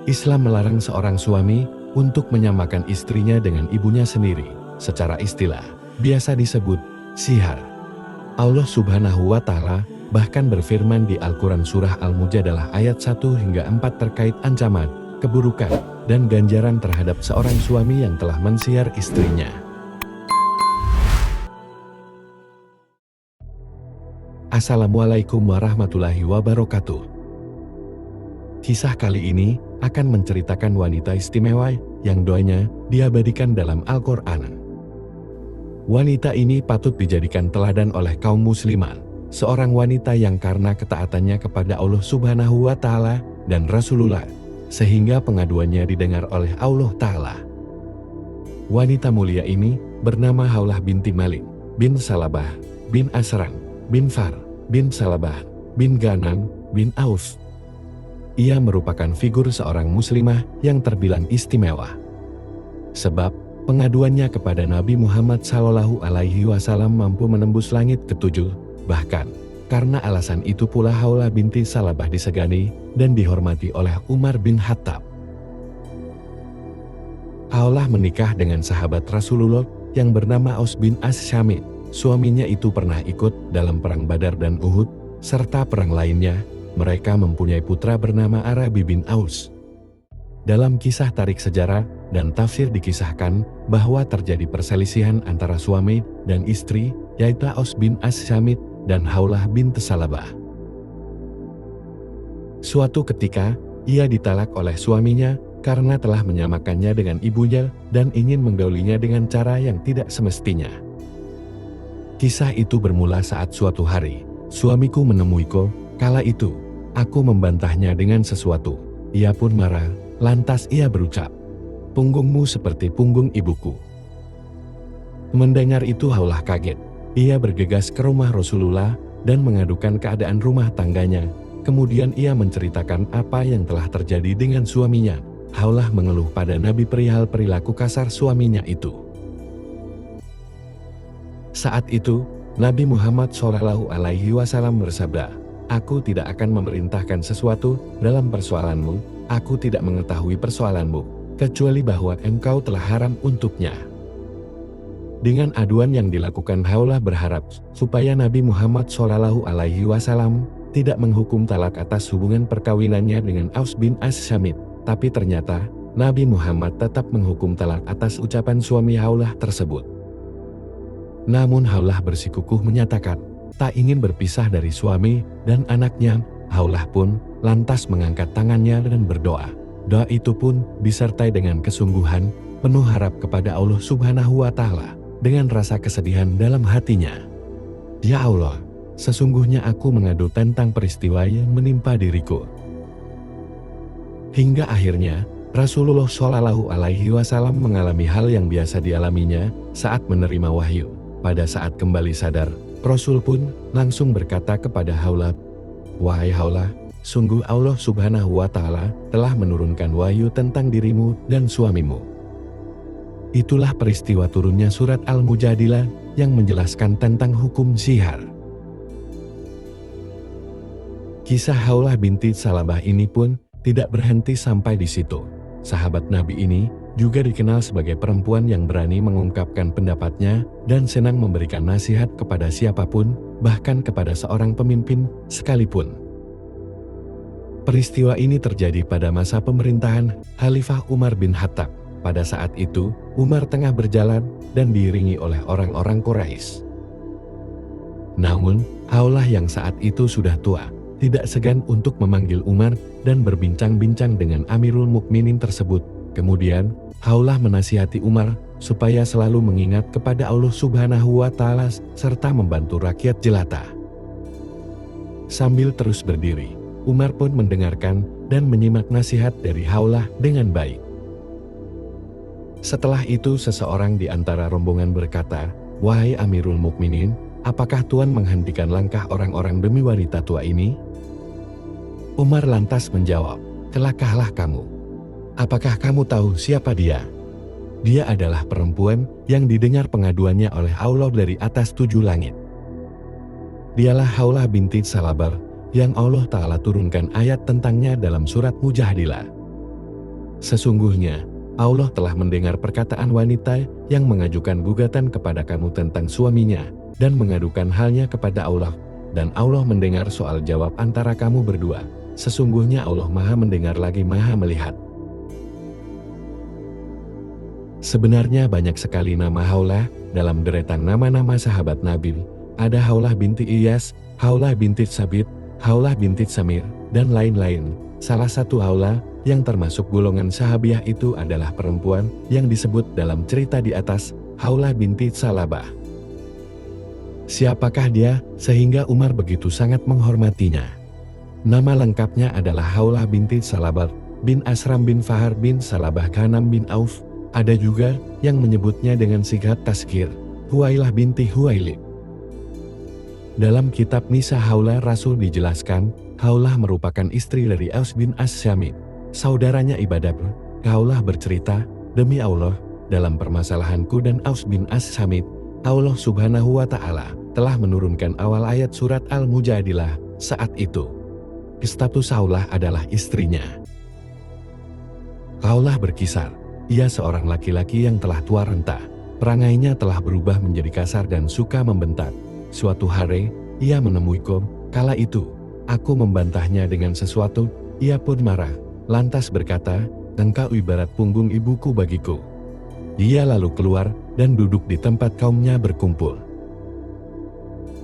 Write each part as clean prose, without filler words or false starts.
Islam melarang seorang suami untuk menyamakan istrinya dengan ibunya sendiri. Secara istilah, biasa disebut sihar. Allah Subhanahu wa Ta'ala bahkan berfirman di Al-Quran Surah Al-Mujadalah ayat 1 hingga 4 terkait ancaman, keburukan, dan ganjaran terhadap seorang suami yang telah mensihar istrinya. Assalamualaikum warahmatullahi wabarakatuh. Kisah kali ini akan menceritakan wanita istimewa yang doanya diabadikan dalam Al-Quran. Wanita ini patut dijadikan teladan oleh kaum muslimat, seorang wanita yang karena ketaatannya kepada Allah Subhanahu wa Ta'ala dan Rasulullah, sehingga pengaduannya didengar oleh Allah Ta'ala. Wanita mulia ini bernama Haulah binti Malik, bin Salabah, bin Asran, bin Far, bin Salabah, bin Ganan, bin Aus. Ia merupakan figur seorang muslimah yang terbilang istimewa. Sebab pengaduannya kepada Nabi Muhammad SAW mampu menembus langit ketujuh. Bahkan, karena alasan itu pula Haulah binti Salabah disegani dan dihormati oleh Umar bin Khattab. Haulah menikah dengan sahabat Rasulullah yang bernama Aus bin As-Syamit. Suaminya itu pernah ikut dalam perang Badar dan Uhud, serta perang lainnya. Mereka mempunyai putra bernama Arabi bin Aus. Dalam kisah tarik sejarah dan tafsir dikisahkan bahwa terjadi perselisihan antara suami dan istri, yaitu Aus bin As-Syamit dan Haulah binti Salabah. Suatu ketika, ia ditalak oleh suaminya karena telah menyamakannya dengan ibunya dan ingin menggaulinya dengan cara yang tidak semestinya. Kisah itu bermula saat suatu hari, suamiku menemuiku, kala itu, aku membantahnya dengan sesuatu. Ia pun marah, lantas ia berucap, "Punggungmu seperti punggung ibuku." Mendengar itu Haulah kaget. Ia bergegas ke rumah Rasulullah dan mengadukan keadaan rumah tangganya. Kemudian ia menceritakan apa yang telah terjadi dengan suaminya. Haulah mengeluh pada Nabi perihal perilaku kasar suaminya itu. Saat itu, Nabi Muhammad SAW bersabda, "Aku tidak akan memerintahkan sesuatu dalam persoalanmu, aku tidak mengetahui persoalanmu, kecuali bahwa engkau telah haram untuknya." Dengan aduan yang dilakukan Haulah berharap supaya Nabi Muhammad SAW tidak menghukum talak atas hubungan perkawinannya dengan Aus bin As-Syamit. Tapi ternyata Nabi Muhammad tetap menghukum talak atas ucapan suami Haulah tersebut. Namun Haulah bersikukuh menyatakan tak ingin berpisah dari suami dan anaknya. Haulah pun lantas mengangkat tangannya dan berdoa. Doa itu pun disertai dengan kesungguhan, penuh harap kepada Allah Subhanahu wa Ta'ala. Dengan rasa kesedihan dalam hatinya, "Ya Allah, sesungguhnya aku mengadu tentang peristiwa yang menimpa diriku." Hingga akhirnya, Rasulullah SAW mengalami hal yang biasa dialaminya saat menerima wahyu. Pada saat kembali sadar, Rasul pun langsung berkata kepada Haulah, "Wahai Haulah, sungguh Allah Subhanahu wa Ta'ala telah menurunkan wahyu tentang dirimu dan suamimu." Itulah peristiwa turunnya surat Al-Mujadilah yang menjelaskan tentang hukum sihar. Kisah Haulah binti Salabah ini pun tidak berhenti sampai di situ. Sahabat Nabi ini juga dikenal sebagai perempuan yang berani mengungkapkan pendapatnya dan senang memberikan nasihat kepada siapapun, bahkan kepada seorang pemimpin sekalipun. Peristiwa ini terjadi pada masa pemerintahan Khalifah Umar bin Khattab. Pada saat itu, Umar tengah berjalan dan diiringi oleh orang-orang Quraisy. Namun, Haulah yang saat itu sudah tua, tidak segan untuk memanggil Umar dan berbincang-bincang dengan Amirul Mukminin tersebut. Kemudian, Haulah menasihati Umar supaya selalu mengingat kepada Allah Subhanahu wa Ta'ala serta membantu rakyat jelata. Sambil terus berdiri, Umar pun mendengarkan dan menyimak nasihat dari Haulah dengan baik. Setelah itu seseorang di antara rombongan berkata, "Wahai Amirul Mukminin, apakah Tuan menghentikan langkah orang-orang demi wanita tua ini?" Umar lantas menjawab, "Celakalah kamu. Apakah kamu tahu siapa dia? Dia adalah perempuan yang didengar pengaduannya oleh Allah dari atas 7 langit. Dialah Haulah binti Salabah yang Allah Ta'ala turunkan ayat tentangnya dalam surat Mujadilah. Sesungguhnya, Allah telah mendengar perkataan wanita yang mengajukan gugatan kepada kamu tentang suaminya, dan mengadukan halnya kepada Allah, dan Allah mendengar soal jawab antara kamu berdua. Sesungguhnya Allah Maha mendengar lagi Maha melihat. Sebenarnya banyak sekali nama Haulah dalam deretan nama-nama sahabat Nabi. Ada Haulah binti Iyas, Haulah binti Sabit, Haulah binti Samir, dan lain-lain. Salah satu Haulah yang termasuk golongan sahabiah itu adalah perempuan yang disebut dalam cerita di atas, Haulah binti Salabah. Siapakah dia sehingga Umar begitu sangat menghormatinya? Nama lengkapnya adalah Haulah binti Salabah bin Asram bin Fahar bin Salabah Ghanam bin Auf. Ada juga yang menyebutnya dengan sigat tazkir, Huwailah binti Huwailid. Dalam kitab Nisa Haulah Rasul dijelaskan, Haulah merupakan istri dari Aus bin As-Syamit, saudaranya Ibadah. Haulah bercerita, demi Allah, dalam permasalahanku dan Aus bin As-Syamit, Allah Subhanahu wa Ta'ala telah menurunkan awal ayat surat Al-Mujadilah. Saat itu, status Haulah adalah istrinya. Haulah berkisar, ia seorang laki-laki yang telah tua renta. Perangainya telah berubah menjadi kasar dan suka membentak. Suatu hari, ia menemuiku. Kala itu, aku membantahnya dengan sesuatu. Ia pun marah, lantas berkata, "Engkau ibarat punggung ibuku bagiku." Ia lalu keluar dan duduk di tempat kaumnya berkumpul.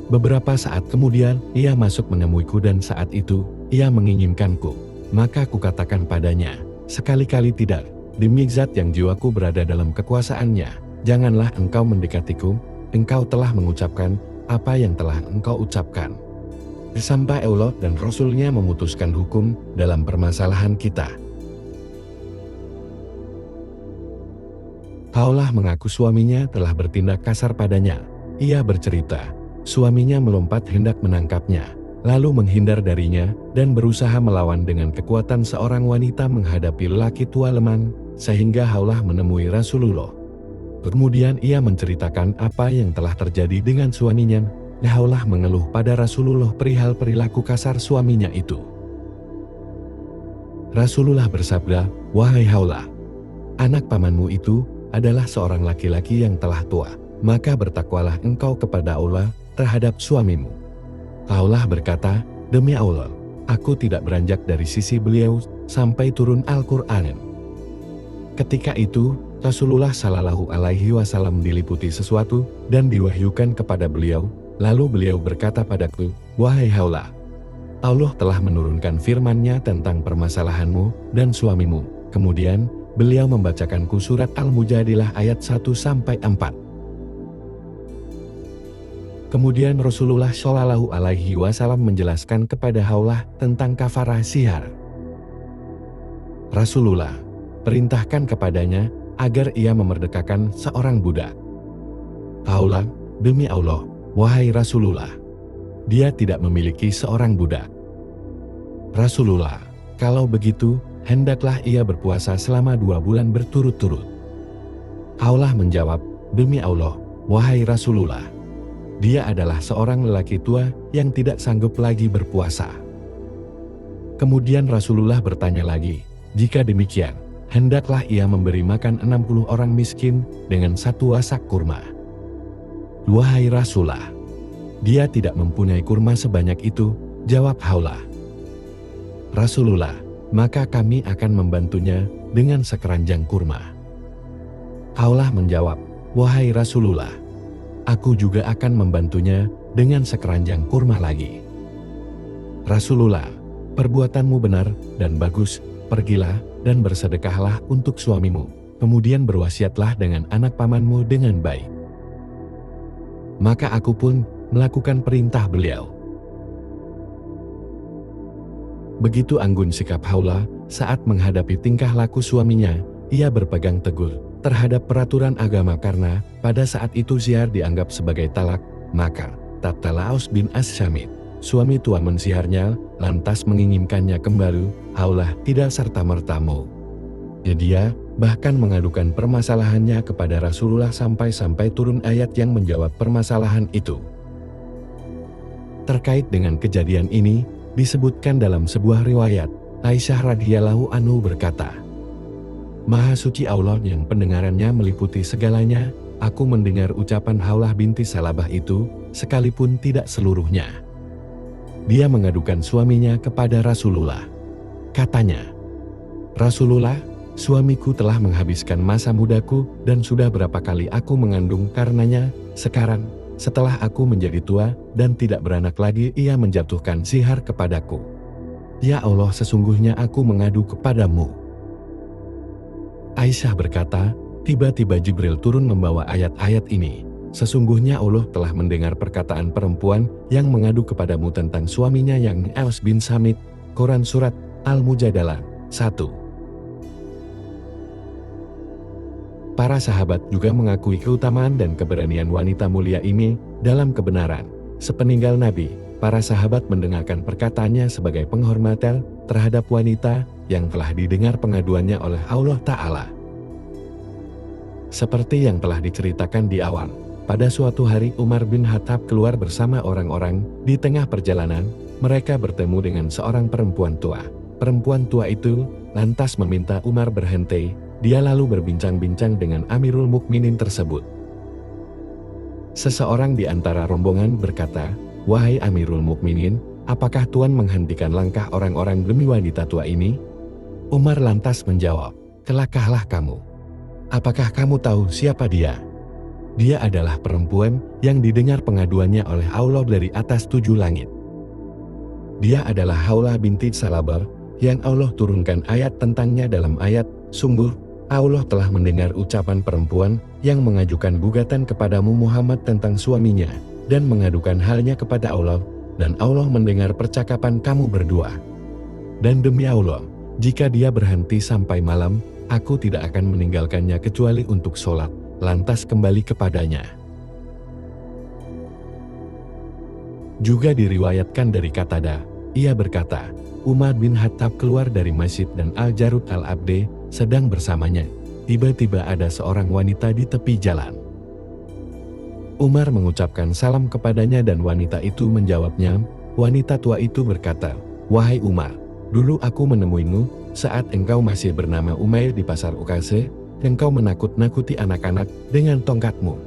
Beberapa saat kemudian, ia masuk menemuiku dan saat itu, ia menginginkanku. Maka kukatakan padanya, "Sekali-kali tidak, demi zat yang jiwaku berada dalam kekuasaannya, janganlah engkau mendekatiku, engkau telah mengucapkan apa yang telah engkau ucapkan." Sampai Allah dan Rasul-Nya memutuskan hukum dalam permasalahan kita. Haulah mengaku suaminya telah bertindak kasar padanya. Ia bercerita, suaminya melompat hendak menangkapnya, lalu menghindar darinya dan berusaha melawan dengan kekuatan seorang wanita menghadapi lelaki tua lemah, sehingga Haulah menemui Rasulullah. Kemudian ia menceritakan apa yang telah terjadi dengan suaminya. Haulah mengeluh pada Rasulullah perihal perilaku kasar suaminya itu. Rasulullah bersabda, "Wahai Haulah, anak pamanmu itu adalah seorang laki-laki yang telah tua, maka bertakwalah engkau kepada Allah terhadap suamimu." Haulah berkata, "Demi Allah, aku tidak beranjak dari sisi beliau sampai turun Al-Quran." Ketika itu, Rasulullah Shallallahu Alaihi Wasallam diliputi sesuatu dan diwahyukan kepada beliau. Lalu beliau berkata padaku, "Wahai Haulah, Allah telah menurunkan firman-Nya tentang permasalahanmu dan suamimu." Kemudian, beliau membacakanku surat Al-Mujadilah ayat 1-4. Kemudian Rasulullah Shallallahu Alaihi Wasallam menjelaskan kepada Haulah tentang kafarah sihar. Rasulullah perintahkan kepadanya agar ia memerdekakan seorang budak. Haulah, "Demi Allah, wahai Rasulullah, dia tidak memiliki seorang budak." Rasulullah, "Kalau begitu, hendaklah ia berpuasa selama 2 bulan berturut-turut." Haulah menjawab, "Demi Allah, wahai Rasulullah, dia adalah seorang lelaki tua yang tidak sanggup lagi berpuasa." Kemudian Rasulullah bertanya lagi, "Jika demikian, hendaklah ia memberi makan 60 orang miskin dengan 1 wasak kurma." "Wahai Rasulullah, dia tidak mempunyai kurma sebanyak itu," jawab Haulah. Rasulullah, "Maka kami akan membantunya dengan sekeranjang kurma." Haulah menjawab, "Wahai Rasulullah, aku juga akan membantunya dengan sekeranjang kurma lagi." Rasulullah, "Perbuatanmu benar dan bagus, pergilah dan bersedekahlah untuk suamimu, kemudian berwasiatlah dengan anak pamanmu dengan baik." Maka aku pun melakukan perintah beliau. Begitu anggun sikap Haulah saat menghadapi tingkah laku suaminya. Ia berpegang teguh terhadap peraturan agama karena pada saat itu zihar dianggap sebagai talak. Maka tatkala Aus bin As-Syamit, suami tua mensiharnya, lantas menginginkannya kembali, Haulah tidak serta-merta mau. Dia bahkan mengadukan permasalahannya kepada Rasulullah sampai turun ayat yang menjawab permasalahan itu. Terkait dengan kejadian ini, disebutkan dalam sebuah riwayat, Aisyah radhiyallahu anhu berkata, Maha suci Allah yang pendengarannya meliputi segalanya, aku mendengar ucapan Haulah binti Salabah itu, sekalipun tidak seluruhnya. Dia mengadukan suaminya kepada Rasulullah. Katanya, Rasulullah, suamiku telah menghabiskan masa mudaku dan sudah berapa kali aku mengandung karenanya, sekarang, setelah aku menjadi tua dan tidak beranak lagi ia menjatuhkan sihar kepadaku. Ya Allah, sesungguhnya aku mengadu kepadamu. Aisyah berkata, tiba-tiba Jibril turun membawa ayat-ayat ini. Sesungguhnya Allah telah mendengar perkataan perempuan yang mengadu kepadamu tentang suaminya yang Aus bin Samit. Quran Surat Al-Mujadalah 1. Para sahabat juga mengakui keutamaan dan keberanian wanita mulia ini dalam kebenaran. Sepeninggal Nabi, para sahabat mendengarkan perkataannya sebagai penghormatan terhadap wanita yang telah didengar pengaduannya oleh Allah Ta'ala. Seperti yang telah diceritakan di awal, pada suatu hari Umar bin Khattab keluar bersama orang-orang. Di tengah perjalanan, mereka bertemu dengan seorang perempuan tua. Perempuan tua itu lantas meminta Umar berhenti. Dia lalu berbincang-bincang dengan Amirul Mukminin tersebut. Seseorang di antara rombongan berkata, "Wahai Amirul Mukminin, apakah Tuan menghentikan langkah orang-orang demi wanita tua ini?" Umar lantas menjawab, "Celakalah kamu. Apakah kamu tahu siapa dia? Dia adalah perempuan yang didengar pengaduannya oleh Allah dari atas 7 langit. Dia adalah Haulah binti Salabah yang Allah turunkan ayat tentangnya dalam ayat, sungguh Allah telah mendengar ucapan perempuan yang mengajukan gugatan kepadamu Muhammad tentang suaminya dan mengadukan halnya kepada Allah, dan Allah mendengar percakapan kamu berdua. Dan demi Allah, jika dia berhenti sampai malam, aku tidak akan meninggalkannya kecuali untuk sholat, lantas kembali kepadanya." Juga diriwayatkan dari Qatadah, ia berkata, Umar bin Khattab keluar dari masjid dan Al-Jarud Al-Abde sedang bersamanya. Tiba-tiba ada seorang wanita di tepi jalan. Umar mengucapkan salam kepadanya dan wanita itu menjawabnya. Wanita tua itu berkata, "Wahai Umar, dulu aku menemuimu saat engkau masih bernama Umair di pasar Ukase. Engkau menakut-nakuti anak-anak dengan tongkatmu.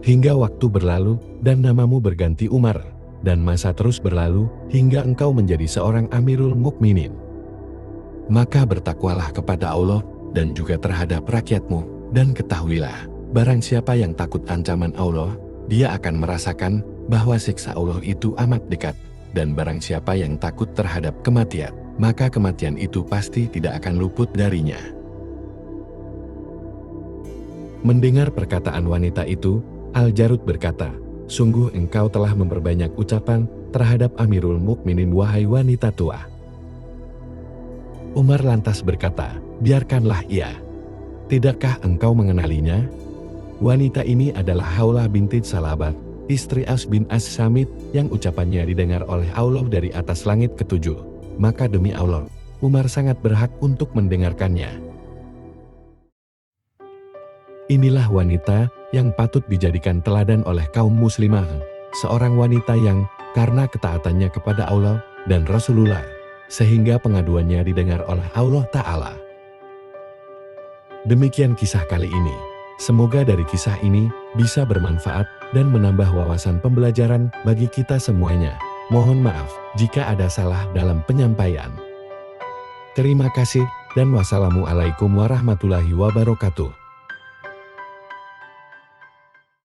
Hingga waktu berlalu dan namamu berganti Umar, dan masa terus berlalu hingga engkau menjadi seorang Amirul Mukminin. Maka bertakwalah kepada Allah dan juga terhadap rakyatmu, dan ketahuilah, barang siapa yang takut ancaman Allah, dia akan merasakan bahwa siksa Allah itu amat dekat, dan barang siapa yang takut terhadap kematian, maka kematian itu pasti tidak akan luput darinya." Mendengar perkataan wanita itu, Al-Jarud berkata, "Sungguh engkau telah memperbanyak ucapan terhadap Amirul Mukminin wahai wanita tua." Umar lantas berkata, "Biarkanlah ia. Tidakkah engkau mengenalinya? Wanita ini adalah Haulah binti Salabah, istri Aus bin As-Samit yang ucapannya didengar oleh Allah dari atas langit ke-7. Maka demi Allah, Umar sangat berhak untuk mendengarkannya." Inilah wanita yang patut dijadikan teladan oleh kaum muslimah, seorang wanita yang karena ketaatannya kepada Allah dan Rasulullah, sehingga pengaduannya didengar oleh Allah Ta'ala. Demikian kisah kali ini. Semoga dari kisah ini bisa bermanfaat dan menambah wawasan pembelajaran bagi kita semuanya. Mohon maaf jika ada salah dalam penyampaian. Terima kasih dan wassalamualaikum warahmatullahi wabarakatuh.